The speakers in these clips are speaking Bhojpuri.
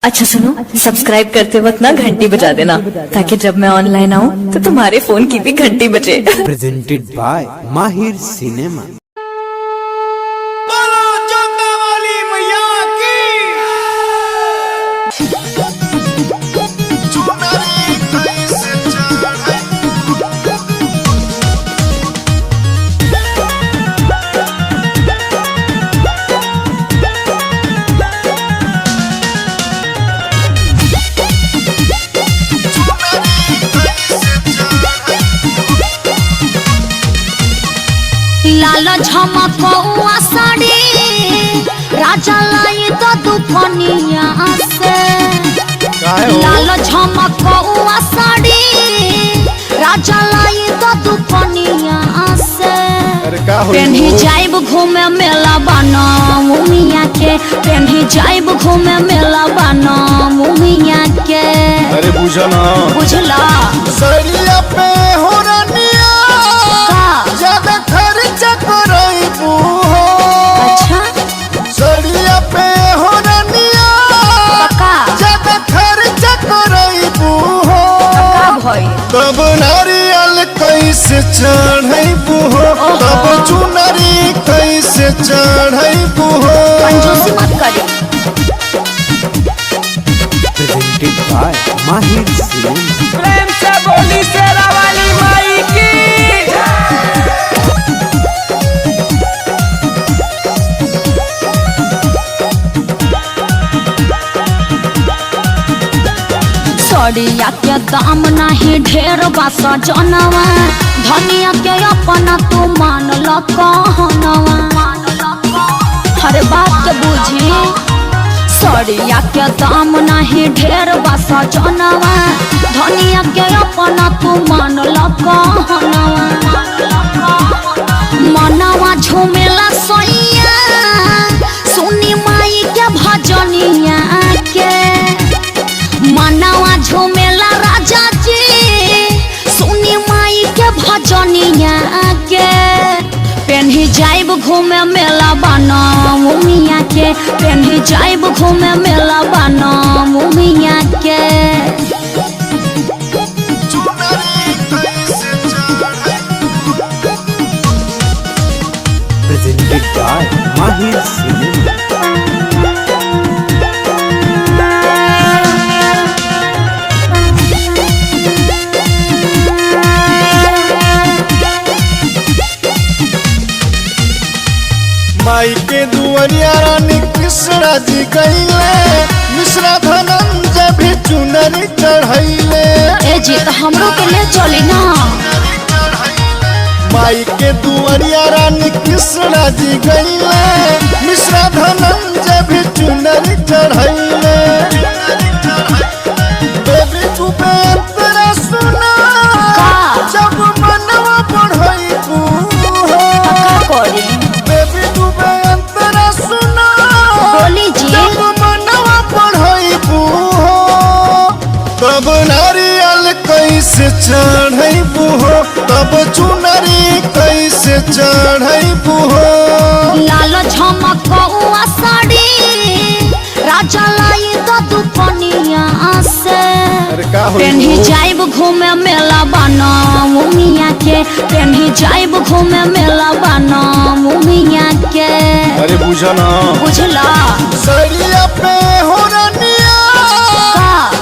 अच्छा सुनो, सब्सक्राइब करते वक्त ना घंटी बजा देना, ताकि जब मैं ऑनलाइन आऊँ तो तुम्हारे फोन की भी घंटी बजे। प्रेजेंटेड बाय माहिर सिनेमा। लाल झमकौआ साड़ी राजा लाई तो दुपनिया से। लाल झमकौआ साड़ी राजा लाई तो दुपनिया से। पेन्ही जाइब घूमे मेला बना मुमिया के, पेन्ही जाइब घूमे मेला बना मुमिया के। अरे बुझना बुझला सरिया पे हो रनिया ज्यादा खर्च करइबू हो। अच्छा सरिया पे हो रनिया ज्यादा खर्च करइबू हो। तब नारियल कैसे चढ़इबू हो, तब चुनरी कैसे चढ़इबू हो। कंजूसी मत करी। प्रेजेंटेड बाय माहिर सिनेमा। प्रेम से बोली शेरा वाली माई की। सड़िया के दाम नहीं ढेर बस जनवा, धनिया के अपना तू मान ल कहनवा। हर बात के बुझी, सड़िया के दाम नहीं ढेर बस जनवा, धनिया के अपना तू मान ल कहनवा। मनवा झूमेला सोइया सुनी माई के भजनिया के। मनवा झूमेला राजा जी सुनी माई के भजनिया के। पेन्ही जाइब घूमे मेला बना मुमिया के, पेन्ही जाइब घूमे मेला बना मुमिया के। प्रेजेंटेड बाय माहिर सिनेमा। माई के दुआरिया रानी कृष्णा जी गईले, मिश्रा धनंजय भी चुनरी चढ़ैले। ए जी तो हमरो के ले चली ना। माई के दुआरिया रानी कृष्णा जी गईले, मिश्रा धनंजय भी चुनरी चढ़ैले। बेबी तू बेतरा सुना जब मनवा बढ़इबू हो। करी बेबी तू बेतरा सुना बोली जी। जब मनवा बढ़इबू हो, तब नारियल कैसे चढ़इबू हो, तब चुनरी कैसे चढ़इबू हो। लाल झमकौआ साड़ी राजा लाई तो दुपनिया से। पेन्ही जाइब घूमे मेला बना मुमिया के, पेन्ही जाइब घूमे मेला बना मुमिया के। अरे बुझना बुझला सरिया पे हो रनिया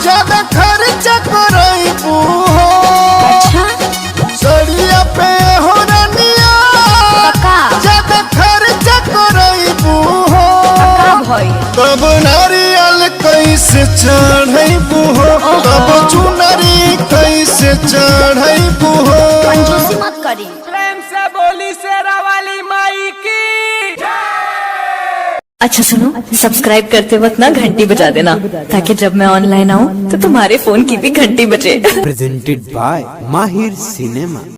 ज्यादा खर्च करइबू हो। अच्छा सरिया पे हो रनिया ज्यादा खर्च करइबू हो। तब नारियल कैसे चढ़इबू हो, तब चुनरी कैसे चढ़इबू हो। कंजूसी मत करी। प्रेम से बोली शेरा वाली माई की। अच्छा सुनो, सब्सक्राइब करते वक्त ना घंटी बजा देना, ताकि जब मैं ऑनलाइन आऊँ तो तुम्हारे फोन की भी घंटी बजे। प्रेजेंटेड बाय माहिर सिनेमा।